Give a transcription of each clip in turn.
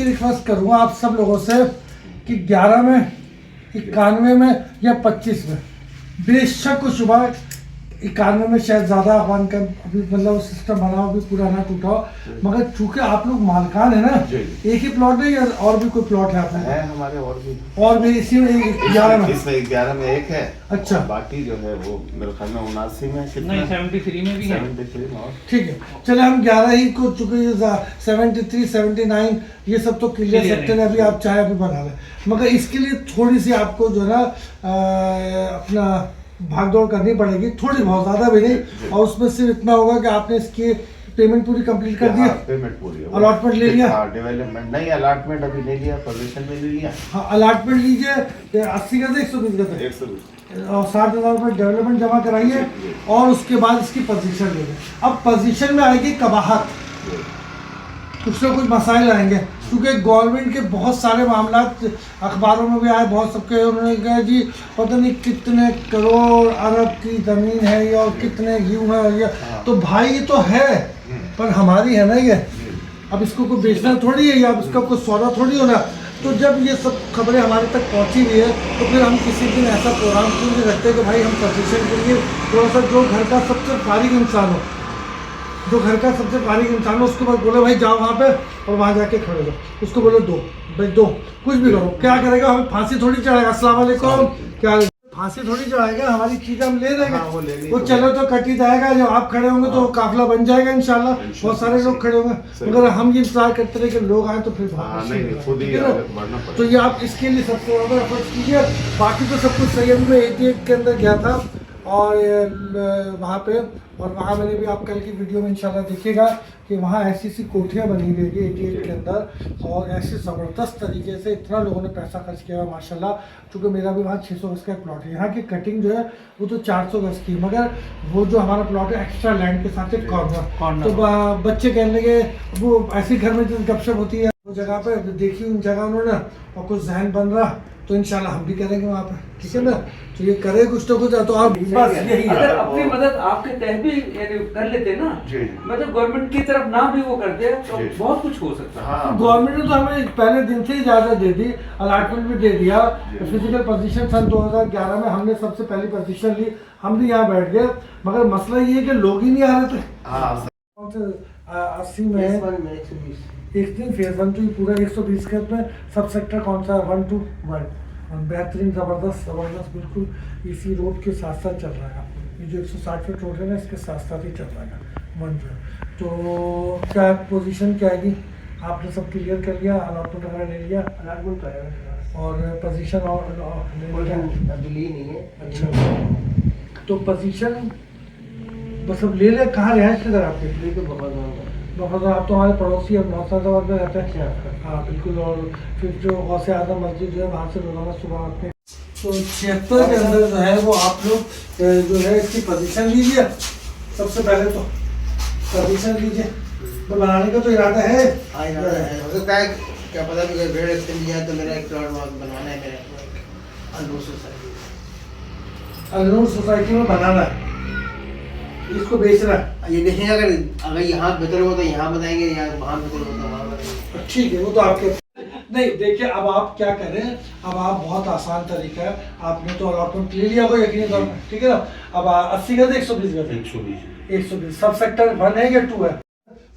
ही request करूँगा आप सब लोगों से कि 11 में, 91 में या 25 में, बेशक शुबह 91 में शायद ज़्यादा अफवान का अभी मतलब सिस्टम बना हो, अभी पूरा ना टूटा हो, मगर चूंकि आप लोग मालकान है ना, एक ही प्लॉट है या और भी कोई प्लॉट है आपने? है हमारे और भी इसी में 11 में? इसमें 11 में एक है। अच्छा, बाकी जो है वो मेरे ख्याल में 79 में, नहीं 73 में भी है। 73 में। और ठीक है, चले हम 11 ही को, चूंकि 73, 79 ये सब तो क्लियर सेक्टर है, अभी आप चाहे अभी बना लें, मगर इसके लिए थोड़ी सी आपको जो है ना अपना भाग दौड़ करनी पड़ेगी, थोड़ी बहुत, ज़्यादा भी नहीं। और उसमें सिर्फ इतना होगा कि आपने इसकी पेमेंट पूरी कंप्लीट कर दिया? पेमेंट पूरी, अलॉटमेंट ले लिया? डेवलपमेंट नहीं, अलॉटमेंट अभी नहीं लिया, पोजीशन में ले लिया। हाँ, अलॉटमेंट लीजिए, 80 का 120 का 120 और 60,000 रुपये डेवलपमेंट जमा कराइए और उसके बाद इसकी पोजीशन ले लें। अब पोजीशन में आएगी कबाहत, कुछ ना कुछ मसाइल आएंगे, क्योंकि गवर्नमेंट के बहुत सारे मामला अखबारों में भी आए, बहुत सबके, उन्होंने कहा जी पता नहीं कितने करोड़ अरब की ज़मीन है ये और कितने यूँ है ये, तो भाई ये तो है पर हमारी है ना ये, अब इसको कोई बेचना थोड़ी है या अब इसका कोई सौदा थोड़ी होना। तो जब ये सब खबरें हमारे तक पहुंची हुई है तो फिर हम किसी दिन ऐसा प्रोग्राम क्यों नहीं रखते कि भाई हम पोजीशन के लिए थोड़ा सा, जो घर का सबसे फारिग इंसान हो, जो घर का सबसे फारिग इंसान हो, उसके बाद बोले भाई जाओ वहाँ पे और वहाँ जाके खड़े हो, उसको बोलो दो भाई दो, कुछ भी करो, क्या करेगा, हमें फांसी थोड़ी चढ़ाएगा, अस्सलाम वालेकुम, क्या फांसी थोड़ी चढ़ाएगा, हमारी चीज़ हम ले देंगे, वो चलो तो कट ही जाएगा, जब आप खड़े होंगे तो काफिला बन जाएगा इंशाल्लाह, बहुत सारे लोग खड़े होंगे, मगर हम ये इंतजार करते रहे कि लोग आए तो फिर तो ये आप इसके लिए सबसे ज़्यादा एफर्ट कीजिए। बाकी तो सब कुछ सही है। अभी मैं 88 के अंदर गया था और वहाँ मैंने भी, आप कल की वीडियो में इंशाल्लाह देखिएगा कि वहाँ ऐसी कोठियाँ बनी हुई है 88 के अंदर, और ऐसे ज़बरदस्त तरीके से इतना लोगों ने पैसा खर्च किया है माशाल्लाह। चूँकि मेरा भी वहाँ 600 गज का एक प्लॉट है, यहाँ की कटिंग जो है वो तो 400 गज की, मगर वो जो हमारा प्लॉट है एक्स्ट्रा लैंड के साथ एक कॉर्नर, तो बच्चे कहने लगे वो ऐसी घर में जो गपशप होती है वो जगह पे देखी, उन जगह उन्होंने, और कुछ जहन बन रहा तो इंशाल्लाह हम भी करेंगे वहाँ पे, ठीक है ना, तो ये करे कुछ तो कुछ, तो आप बस यही अगर अपनी मदद आपके तहत भी कर लेते ना, मतलब गवर्नमेंट की तरफ ना भी वो करते तो बहुत कुछ हो सकता है। गवर्नमेंट ने तो हमें पहले दिन से ही इजाज़त दे दी, अलॉटमेंट भी दे दिया, फिजिकल पोजीशन सन 2011 में हमने सबसे पहली पोजीशन ली, हम भी यहाँ बैठ गए, मगर मसला ये है कि लोग ही नहीं आ रहे थे। 80 में एक दिन फेज 1 2 पूरा 120 के में सब सेक्टर कौन सा 1 to 1 बेहतरीन, ज़बरदस्त बिल्कुल इसी रोड के साथ साथ चल रहा है, ये जो 160 फीट रोड है ना इसके साथ साथ ही चल रहा है 1 जो। तो क्या पोजीशन क्या आएगी, आपने सब क्लियर कर लिया, अलॉटमेंट वगैरह ले लिया, और पोजीशन और अभी ली नहीं है। अच्छा, तो पोजीशन बस अब ले लें। कहाँ रिहाइश किधर आपके? बहुत आप तो हमारे पड़ोसी और नौसादाबाद में रहते हैं। हाँ बिल्कुल, और फिर जो गौसे आजम मस्जिद जो है वहाँ से रोजाना सुबह आते हैं। तो 76 के अंदर जो है वो आप लोग जो है इसकी पोजीशन लीजिए, सबसे पहले तो पोजीशन लीजिए, तो बनाने का तो इरादा है। हो सकता है क्या पता कि भेड़ इसके लिए तो मेरा एक प्लॉट बनवाना है, मेरे अनूर सोसाइटी में बनाना है, इसको बेचना है। ये देखेंगे अगर यहाँ बेहतर हो तो यहाँ बताएंगे, या वहाँ बेहतर हो तो वहाँ बताएंगे। ठीक है, वो तो आपके नहीं। देखिए अब आप क्या करें, अब आप बहुत आसान तरीका है, आपने तो अलॉटमेंट ले लिया, कोई यकीन तौर पर, ठीक है ना। अब 80 गज 120 सब सेक्टर 1 है या 2 है।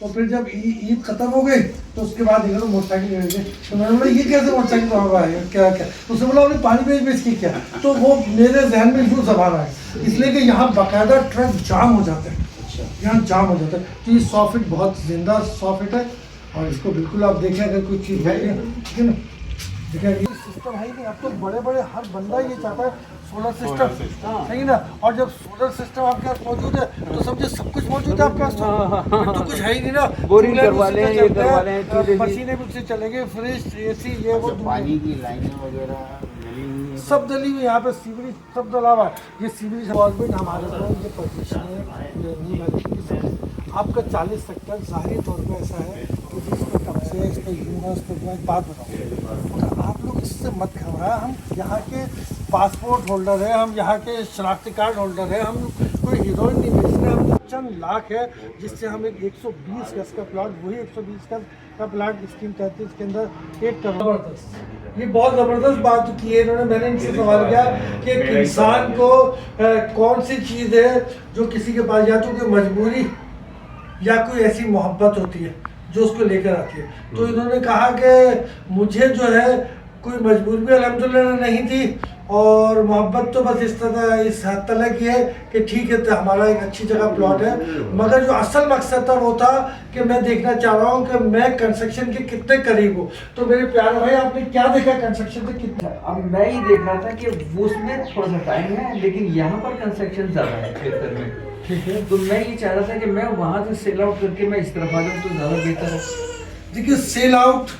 तो फिर जब ईद खत्म हो गई तो उसके बाद देखो मोटरसाइकिल ले गए, तो मैंने बोला ये कैसे मोटरसाइकिल वहाँ आएगा, क्या क्या, उसने बोला उन्हें पानी बेच की क्या, तो वो मेरे जहन में यूँ जबान आए, इसलिए कि यहाँ बाकायदा ट्रक जाम हो जाते हैं, यहाँ जाम हो जाता है। तो ये 100 फीट बहुत जिंदा 100 फीट है, और इसको बिल्कुल आप देखें अगर कोई चीज़ है, ठीक है ना, देखिए सिस्टम है ही नहीं। अब तो बड़े बड़े हर बंदा ये चाहता है सोलर सिस्टम, सही ना, और जब सोलर सिस्टम आपके पास मौजूद है तो समझे सब कुछ मौजूद है आपके पास, तो कुछ है ही नहीं ना। बोरिंग करवा लें, ये करवा लें, मशीनें भी उससे चलेंगे, फ्रिज एसी ये वो, पानी की लाइनें वगैरह सब दली हुई, यहाँ पे सीवरेज सब डला हुआ है। ये सीवरेज गवर्नमेंट हमारे को ये पोजीशन है आपका 40 सेक्टर ज़ाहिर तौर पे ऐसा है कि जिसमें कब से इस पर यूनिवर्स पर बात बताऊँ, मगर आप लोग इससे मत घबराएं। हम यहाँ के पासपोर्ट होल्डर है, हम यहाँ के शनाख्ती कार्ड होल्डर है, हम कोई हीरोइन नहीं बेचना, हम चंद लाख है जिससे हम एक 120 गज का प्लॉट, वही 120 गज का प्लॉट स्कीम 33 के अंदर 1 करोड़। जबरदस्त, ये बहुत ज़बरदस्त बात की है इन्होंने। मैंने इनसे सवाल किया कि एक इंसान को कौन सी चीज़ है जो किसी के पास या तो कोई मजबूरी या कोई ऐसी मोहब्बत होती है जो उसको लेकर आती है। तो इन्होंने कहा कि मुझे जो है कोई मजबूरी भी अल्हम्दुलिल्लाह नहीं थी, और मोहब्बत तो बस इस हद तक की है कि ठीक है तो हमारा एक अच्छी जगह प्लॉट है, मगर जो असल मकसद था वो था कि मैं देखना चाह रहा हूँ कि मैं कंस्ट्रक्शन के कितने करीब हूँ। तो मेरे प्यारे भाई, आपने क्या देखा कंस्ट्रक्शन से कितना? अब मैं ही देख रहा था कि वो उसमें थोड़ा सा टाइम है, लेकिन यहाँ पर कंस्ट्रक्शन ज़्यादा है क्षेत्र में। ठीक है, तो मैं ये चाह रहा था कि मैं वहाँ से सेल आउट करके मैं इस तरफ आ जाऊँ तो ज़्यादा बेहतर है। देखिए सेल आउट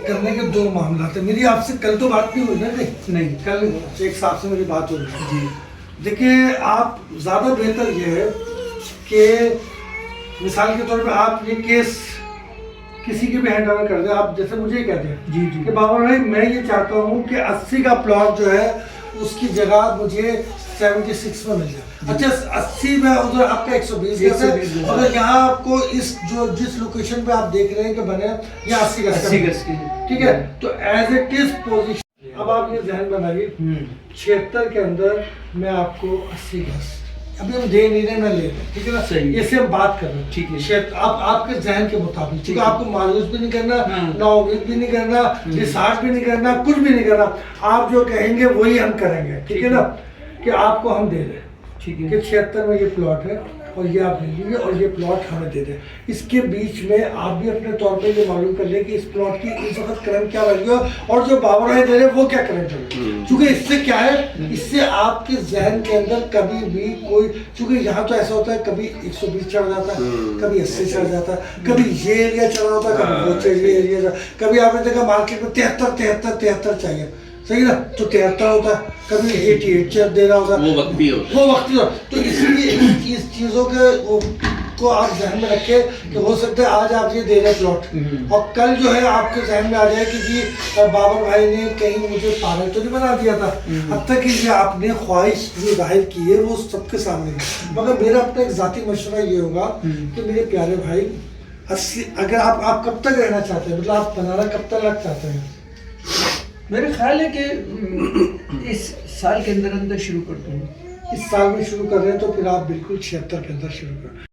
करने के 2 मामला थे। मेरी आपसे कल तो बात नहीं हुई ना? नहीं, कल एक साहब से मेरी बात हुई जी। देखिए आप ज़्यादा बेहतर ये है कि मिसाल के तौर पे आप ये केस किसी के भी हैंड ओवर कर दें। आप जैसे मुझे कहते हैं जी जी कि बाबर भाई मैं ये चाहता हूँ कि 80 का प्लॉट जो है उसकी जगह मुझे 76 में मिल जाए। अच्छा 80 में उधर आपका 120 गज है, अगर यहाँ आपको जिस लोकेशन पे आप देख रहे हैं कि बने ये 80 गज की, ठीक है? तो एज इट इज पोजीशन, अब आप ये ध्यान बनाइए 76 के अंदर मैं आपको 80 गज, अभी हम दे नहीं रहे ना ले रहे, ठीक है ना? सही, इससे हम बात कर रहे हैं, ठीक है? आप आपके जहन के मुताबिक, ठीक है? आपको मायूस भी नहीं करना, ना उम्मीद भी नहीं करना, डिसार्ट भी नहीं करना, कुछ भी नहीं करना। आप जो कहेंगे वही हम करेंगे, ठीक है ना? कि आपको हम दे रहे हैं, ठीक है, कि 76 में ये प्लॉट है और ये आप ले लीजिए और ये प्लॉट हमें दे दें। इसके बीच में आप भी अपने तौर पे ये मालूम कर लें कि इस प्लॉट की इस वक्त करंट क्या वैल्यू है और जो बाबर भाई दे रहे हैं वो क्या करंट है। क्योंकि इससे क्या है, इससे आपके जहन के अंदर कभी भी कोई, क्योंकि यहाँ तो ऐसा होता है कभी 120 चढ़ जाता है, कभी 80 चढ़ जाता है, कभी ये एरिया चढ़ा होता है, कभी वो ये एरिया, कभी आपने देखा मार्केट में 73 चाहिए, सही ना? तो 73 होता है, कभी 88 दे रहा होता है, वो वक्ती होता। तो इसलिए इस चीज़ों को आप ध्यान में रखें कि हो सकता है आज आप ये दे रहे प्लॉट और कल जो है आपके जहन में आ जाए कि जी बाबर भाई ने कहीं मुझे पागल तो नहीं बना दिया था। अब तक ये आपने ख्वाहिश जो जाहिर की है वो सबके सामने है, मगर मेरा अपना एक ज़ाती मशवरा ये होगा कि मेरे प्यारे भाई 80, अगर आप कब तक रहना चाहते हैं, मतलब आप बनाना कब तक लग चाहते हैं? मेरा ख्याल है कि इस साल के अंदर अंदर शुरू कर दूँ। इस साल में शुरू कर रहे हैं तो फिर आप बिल्कुल 76 के अंदर शुरू करें।